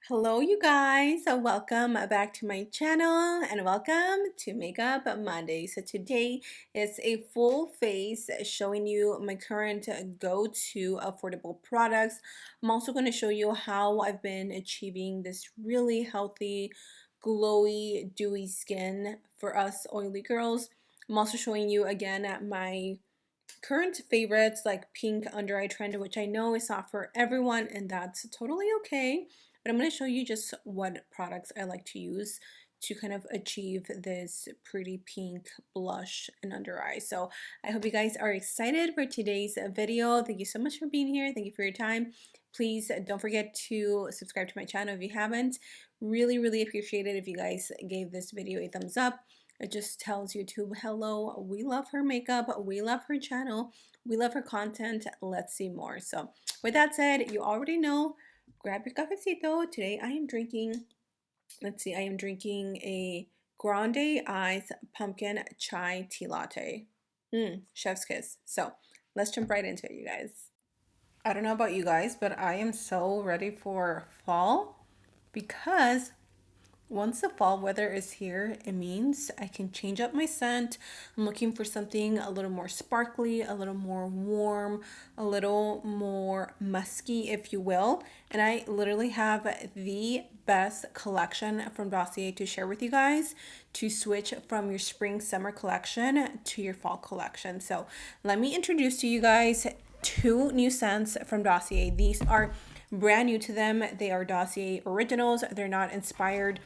Hello you guys, welcome back to my channel and welcome to Makeup Monday. So today is a full face showing you my current go-to affordable products. I'm also going to show you how I've been achieving this really healthy, glowy, dewy skin for us oily girls. I'm also showing you again my current favorites like pink under eye trend, which I know is not for everyone, and that's totally okay. But I'm going to show you just what products I like to use to kind of achieve this pretty pink blush and under eye. So I hope you guys are excited for today's video. Thank you so much for being here. Thank you for your time. Please don't forget to subscribe to my channel if you haven't. Really appreciate it if you guys gave this video a thumbs up. It just tells YouTube, hello, we love her makeup, we love her channel, we love her content, let's see more. So with that said, you already know, grab your cafecito. Today I am drinking, I am drinking a Grande Ice Pumpkin Chai Tea Latte. Chef's kiss. So let's jump right into it, you guys. I don't know about you guys, but I am so ready for fall because once the fall weather is here, it means I can change up my scent. I'm looking for something a little more sparkly, a little more warm, a little more musky, if you will. And I literally have the best collection from Dossier to share with you guys to switch from your spring summer collection to your fall collection. So let me introduce to you guys two new scents from Dossier. These are brand new to them. They are Dossier originals. They're not inspired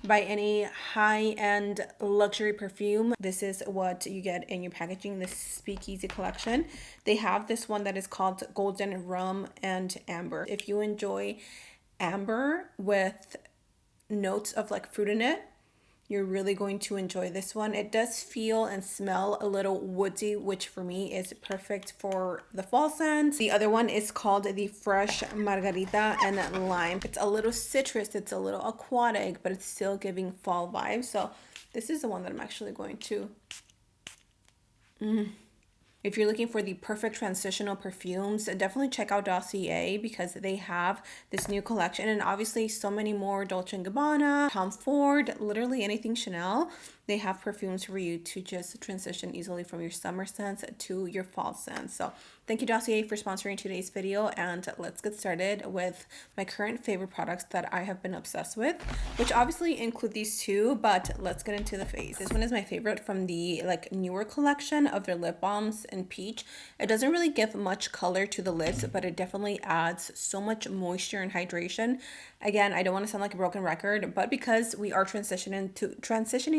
by any high-end luxury perfume. This is what you get in your packaging, this Speakeasy collection. They have this one that is called Golden Rum and Amber. If you enjoy amber with notes of like fruit in it, you're really going to enjoy this one. It does feel and smell a little woodsy, which for me is perfect for the fall scent. The other one is called the Fresh Margarita and Lime. It's a little citrus, it's a little aquatic, but it's still giving fall vibes. So this is the one that I'm actually going to if you're looking for the perfect transitional perfumes, definitely check out Dossier because they have this new collection and obviously so many more. Dolce & Gabbana, Tom Ford, literally anything Chanel. They have perfumes for you to just transition easily from your summer scents to your fall scents. So thank you Dossier for sponsoring today's video, and let's get started with my current favorite products that I have been obsessed with, which obviously include these two, but let's get into the face. This one is my favorite from the like newer collection of their lip balms in peach. It doesn't really give much color to the lips, but it definitely adds so much moisture and hydration. Again, I don't want to sound like a broken record, but because we are transitioning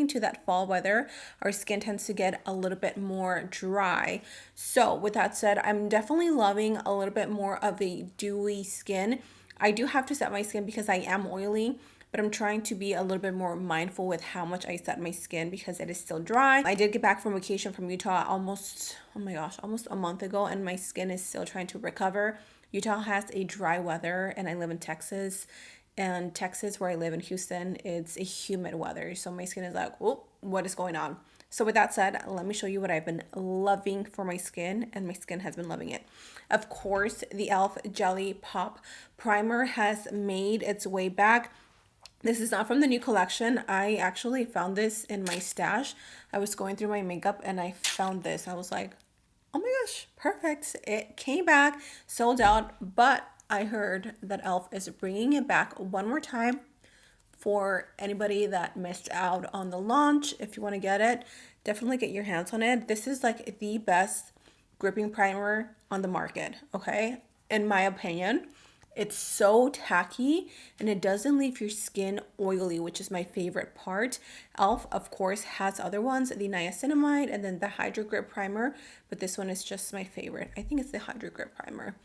to that fall weather, our skin tends to get a little bit more dry. So with that said, I'm definitely loving a little bit more of a dewy skin. I do have to set my skin because I am oily, but I'm trying to be a little bit more mindful with how much I set my skin because it is still dry. I did get back from vacation from Utah almost, oh my gosh, almost a month ago, and my skin is still trying to recover. Utah has a dry weather and I live in Texas. And Texas, where I live in Houston, it's a humid weather. So my skin is like, oh, what is going on? So with that said, let me show you what I've been loving for my skin, and my skin has been loving it. Of course, the e.l.f. Jelly Pop Primer has made its way back. This is not from the new collection. I actually found this in my stash. I was going through my makeup and I found this. I was like, oh my gosh, perfect. It came back, sold out, but I heard that e.l.f. is bringing it back one more time for anybody that missed out on the launch. If you want to get it, definitely get your hands on it. This is like the best gripping primer on the market, okay? In my opinion. It's so tacky and it doesn't leave your skin oily, which is my favorite part. e.l.f. of course has other ones, the niacinamide and then the Hydro Grip Primer, but this one is just my favorite. I think it's the Hydro Grip Primer.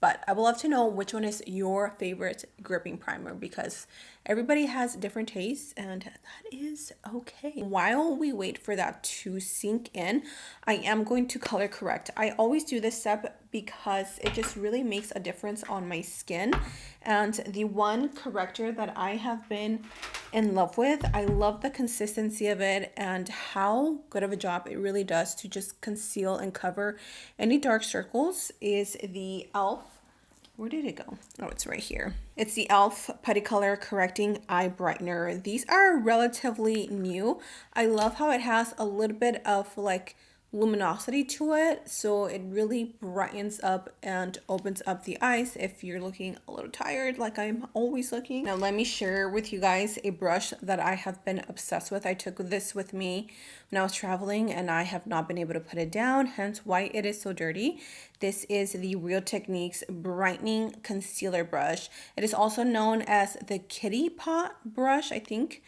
But I would love to know which one is your favorite gripping primer because everybody has different tastes and that is okay. While we wait for that to sink in, I am going to color correct. I always do this step because it just really makes a difference on my skin. And the one corrector that I have been in love with, I love the consistency of it and how good of a job it really does to just conceal and cover any dark circles, is the e.l.f. Where did it go? Oh, it's right here. It's the e.l.f. Putty Color Correcting Eye Brightener. These are relatively new. I love how it has a little bit of like luminosity to it, so it really brightens up and opens up the eyes if you're looking a little tired like I'm always looking. Now let me share with you guys a brush that I have been obsessed with. I took this with me when I was traveling and I have not been able to put it down, hence why it is so dirty. This is the Real Techniques Brightening Concealer Brush. It is also known as the Kitty Pot brush, I think,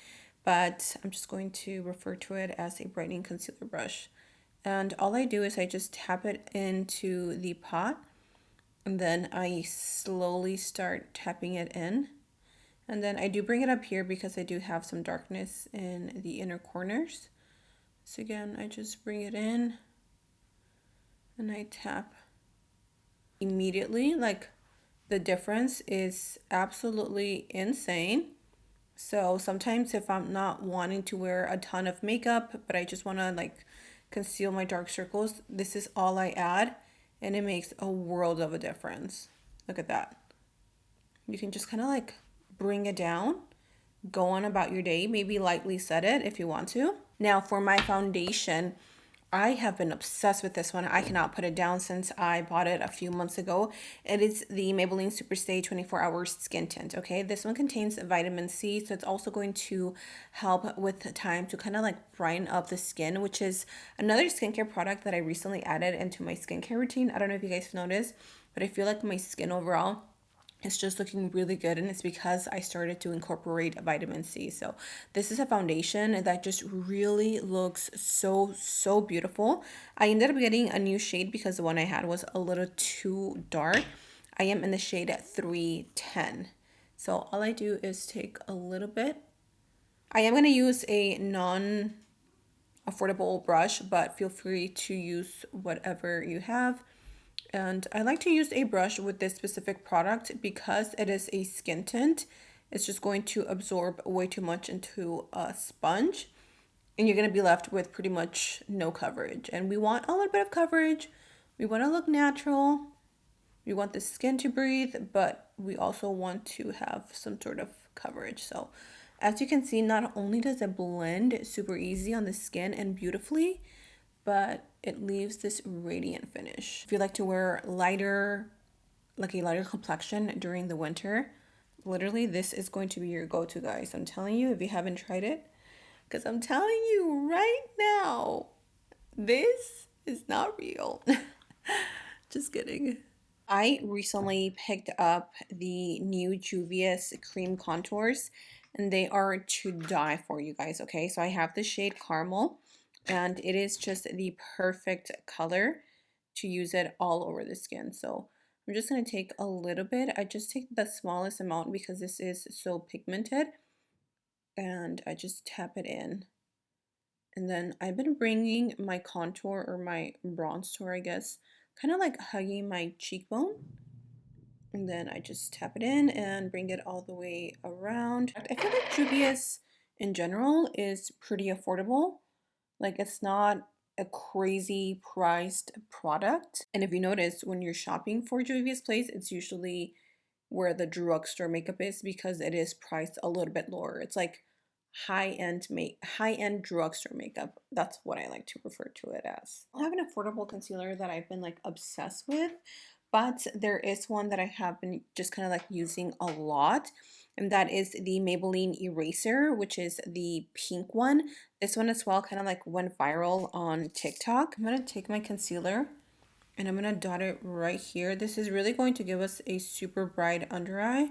but I'm just going to refer to it as a brightening concealer brush. And all I do is I just tap it into the pot and then I slowly start tapping it in. And then I do bring it up here because I do have some darkness in the inner corners. So again, I just bring it in and I tap immediately. Like, the difference is absolutely insane. So sometimes if I'm not wanting to wear a ton of makeup, but I just want to like conceal my dark circles, this is all I add and it makes a world of a difference. Look at that. You can just kind of like bring it down, go on about your day, maybe lightly set it if you want to. Now for my foundation, I have been obsessed with this one. I cannot put it down since I bought it a few months ago. It is the Maybelline Superstay 24 Hour Skin Tint, okay? This one contains vitamin C, so it's also going to help with time to kind of like brighten up the skin, which is another skincare product that I recently added into my skincare routine. I don't know if you guys noticed, but I feel like my skin overall, it's just looking really good, and it's because I started to incorporate vitamin C. So this is a foundation that just really looks so beautiful. I ended up getting a new shade because the one I had was a little too dark. I am in the shade at 310. So all I do is take a little bit. I am going to use a non-affordable brush, but feel free to use whatever you have. And I like to use a brush with this specific product because it is a skin tint. It's just going to absorb way too much into a sponge and you're going to be left with pretty much no coverage. And we want a little bit of coverage. We want to look natural. We want the skin to breathe, but we also want to have some sort of coverage. So as you can see, not only does it blend super easy on the skin and beautifully, but it leaves this radiant finish. If you like to wear lighter, like a lighter complexion during the winter, literally this is going to be your go-to, guys. I'm telling you, if you haven't tried it, because I'm telling you right now, this is not real. Just kidding. I recently picked up the new Juvia's cream contours and they are to die for, you guys, okay? So I have the shade Caramel and it is just the perfect color to use it all over the skin. So I'm just going to take a little bit. I just take the smallest amount because this is so pigmented and I just tap it in. And then I've been bringing my contour or my bronzer, I guess, kind of like hugging my cheekbone. And then I just tap it in and bring it all the way around. I feel like Juvia's in general is pretty affordable. Like, it's not a crazy priced product. And if you notice, when you're shopping for Juvia's Place, it's usually where the drugstore makeup is because it is priced a little bit lower. It's like high-end drugstore makeup. That's what I like to refer to it as. I have an affordable concealer that I've been like obsessed with, but there is one that I have been just kind of like using a lot, and that is the Maybelline Eraser, which is the pink one. This one as well kind of like went viral on TikTok. I'm gonna take my concealer and I'm gonna dot it right here. This is really going to give us a super bright under eye.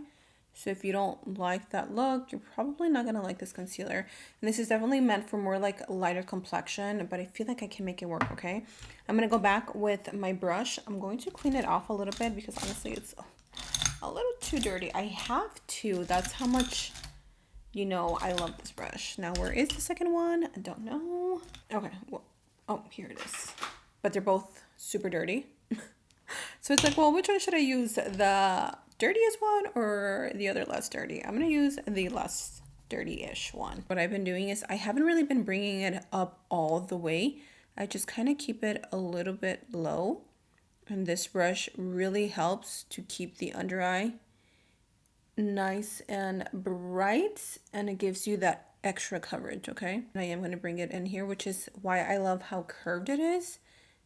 So if you don't like that look, you're probably not gonna like this concealer. And this is definitely meant for more like lighter complexion, but I feel like I can make it work, okay? I'm gonna go back with my brush. I'm going to clean it off a little bit because honestly it's a little too dirty. I have to, that's how much, you know, I love this brush. Now, where is the second one? I don't know. Okay, well, oh, here it is. But they're both super dirty. So it's like, well, which one should I use? The dirtiest one or the other less dirty? I'm gonna use the less dirty-ish one. What I've been doing is I haven't really been bringing it up all the way. I just kind of keep it a little bit low And this brush really helps to keep the under eye nice and bright, and it gives you that extra coverage, okay? And I am going to bring it in here, which is why I love how curved it is,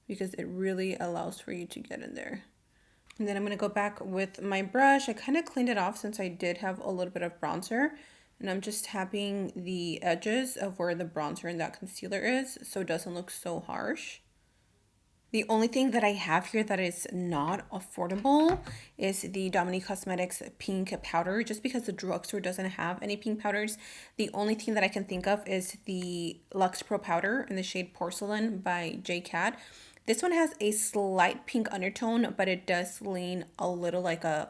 because it really allows for you to get in there. And then I'm going to go back with my brush. I kind of cleaned it off since I did have a little bit of bronzer, and I'm just tapping the edges of where the bronzer and that concealer is so it doesn't look so harsh. The only thing that I have here that is not affordable is the Dominique Cosmetics pink powder, just because the drugstore doesn't have any pink powders. The only thing that I can think of is the Luxe Pro powder in the shade Porcelain by J. Cat. This one has a slight pink undertone, but it does lean a little like a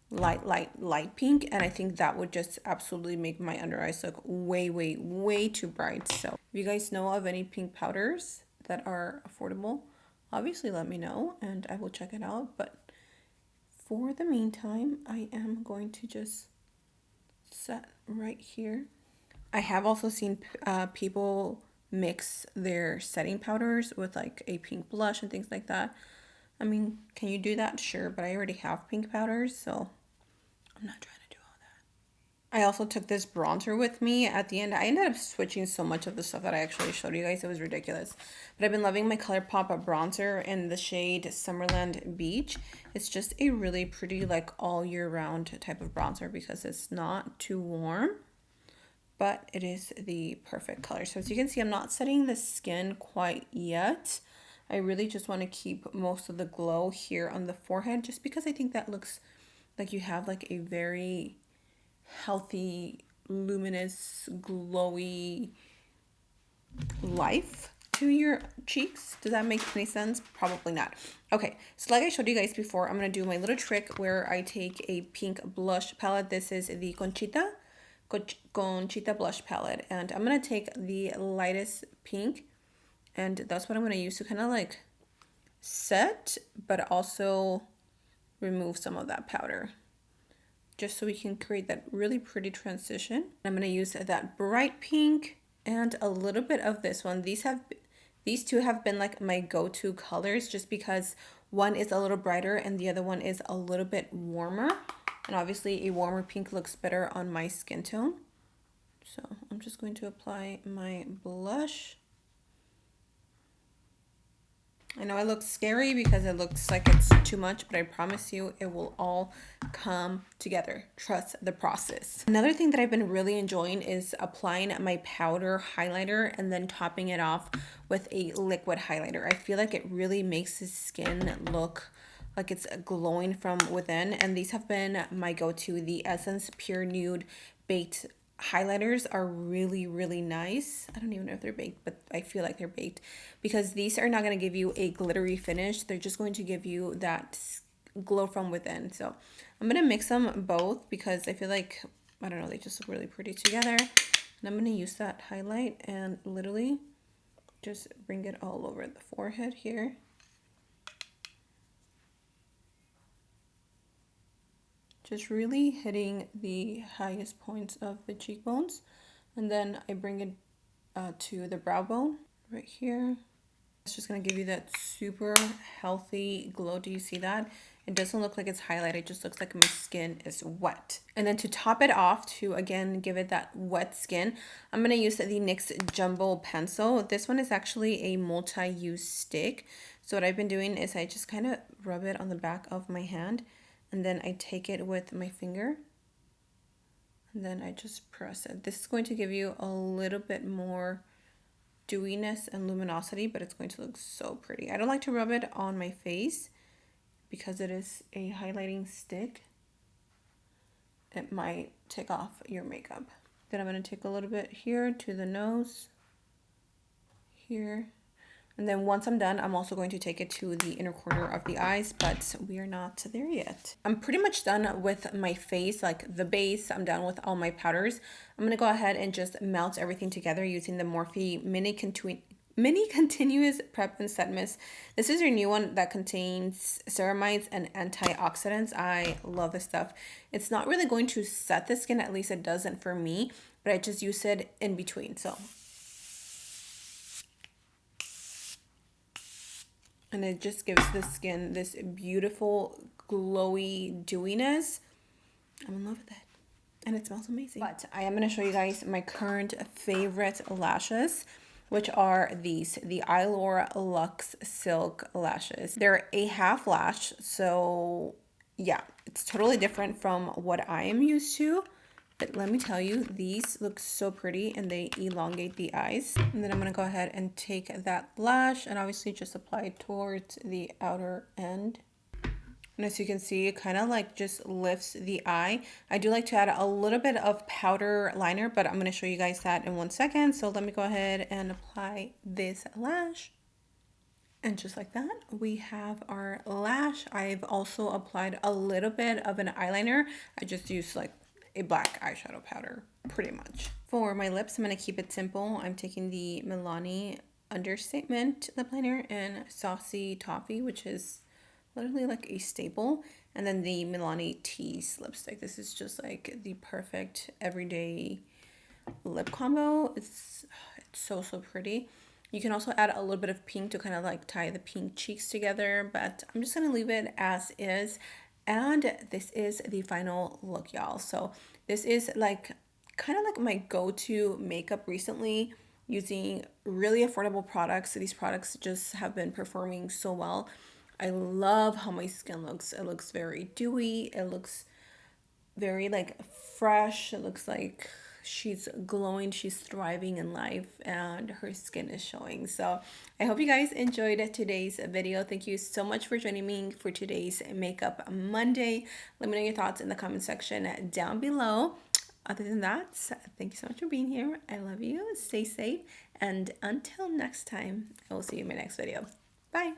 light pink, and I think that would just absolutely make my under eyes look way too bright. So if you guys know of any pink powders that are affordable, obviously let me know and I will check it out. But for the meantime, I am going to just set right here. I have also seen people mix their setting powders with like a pink blush and things like that. I mean, can you do that? Sure, but I already have pink powders, so I'm not trying to do all that. I also took this bronzer with me at the end. I ended up switching so much of the stuff that I actually showed you guys. It was ridiculous. But I've been loving my ColourPop bronzer in the shade Summerland Beach. It's just a really pretty, like, all year round type of bronzer because it's not too warm, but it is the perfect color. So as you can see, I'm not setting the skin quite yet. I really just want to keep most of the glow here on the forehead, just because I think that looks like you have like a very healthy, luminous, glowy life to your cheeks. Does that make any sense? Probably not. Okay, so like I showed you guys before, I'm going to do my little trick where I take a pink blush palette. This is the Conchita blush palette, and I'm going to take the lightest pink, and that's what I'm going to use to kind of like set, but also remove some of that powder, just so we can create that really pretty transition. I'm going to use that bright pink and a little bit of this one. These two have been like my go-to colors, just because one is a little brighter and the other one is a little bit warmer. And obviously a warmer pink looks better on my skin tone. So I'm just going to apply my blush. I know it looks scary because it looks like it's too much, but I promise you it will all come together. Trust the process. Another thing that I've been really enjoying is applying my powder highlighter and then topping it off with a liquid highlighter. I feel like it really makes the skin look like it's glowing from within, and these have been my go-to. The Essence Pure Nude Baked highlighters are really nice. I don't even know if they're baked, but I feel like they're baked, because these are not going to give you a glittery finish. They're just going to give you that glow from within. So I'm going to mix them both because I feel like, I don't know, they just look really pretty together. And I'm going to use that highlight and literally just bring it all over the forehead here. Just really hitting the highest points of the cheekbones. And then I bring it to the brow bone right here. It's just going to give you that super healthy glow. Do you see that? It doesn't look like it's highlighted. It just looks like my skin is wet. And then to top it off, to again give it that wet skin, I'm going to use the NYX Jumbo pencil. This one is actually a multi-use stick. So what I've been doing is I just kind of rub it on the back of my hand, and then I take it with my finger, and then I just press it. This is going to give you a little bit more dewiness and luminosity, but it's going to look so pretty. I don't like to rub it on my face because it is a highlighting stick. It might take off your makeup. Then I'm going to take a little bit here to the nose, here. And then once I'm done, I'm also going to take it to the inner corner of the eyes, but we are not there yet. I'm pretty much done with my face, like the base. I'm done with all my powders. I'm going to go ahead and just melt everything together using the Morphe Mini Continuous Prep and Set Mist. This is your new one that contains ceramides and antioxidants. I love this stuff. It's not really going to set the skin, at least it doesn't for me, but I just use it in between. So And it just gives the skin this beautiful, glowy dewiness. I'm in love with it. And it smells amazing. But I am going to show you guys my current favorite lashes, which are these, the e.l.f. Luxe Silk Lashes. They're a half lash, so yeah, it's totally different from what I am used to. But let me tell you, these look so pretty and they elongate the eyes. And then I'm going to go ahead and take that lash and obviously just apply it towards the outer end. And as you can see, it kind of like just lifts the eye. I do like to add a little bit of powder liner, but I'm going to show you guys that in 1 second. So let me go ahead and apply this lash. And just like that, we have our lash. I've also applied a little bit of an eyeliner. I just used like a black eyeshadow powder, pretty much. For my lips, I'm going to keep it simple. I'm taking the Milani Understatement lip liner in Saucy Toffee, which is literally like a staple. And then the Milani Tease lipstick. This is just like the perfect everyday lip combo. It's so pretty. You can also add a little bit of pink to kind of like tie the pink cheeks together, but I'm just gonna leave it as is. And this is the final look, y'all. So this is like kind of like my go-to makeup recently, using really affordable products. So these products just have been performing so well. I love how my skin looks. It looks very dewy. It looks very like fresh. It looks like she's glowing, she's thriving in life, and her skin is showing. So I hope you guys enjoyed today's video. Thank you so much for joining me for today's Makeup Monday. Let me know your thoughts in the comment section down below. Other than that, thank you so much for being here. I love you. Stay safe. And until next time, I will see you in my next video. Bye.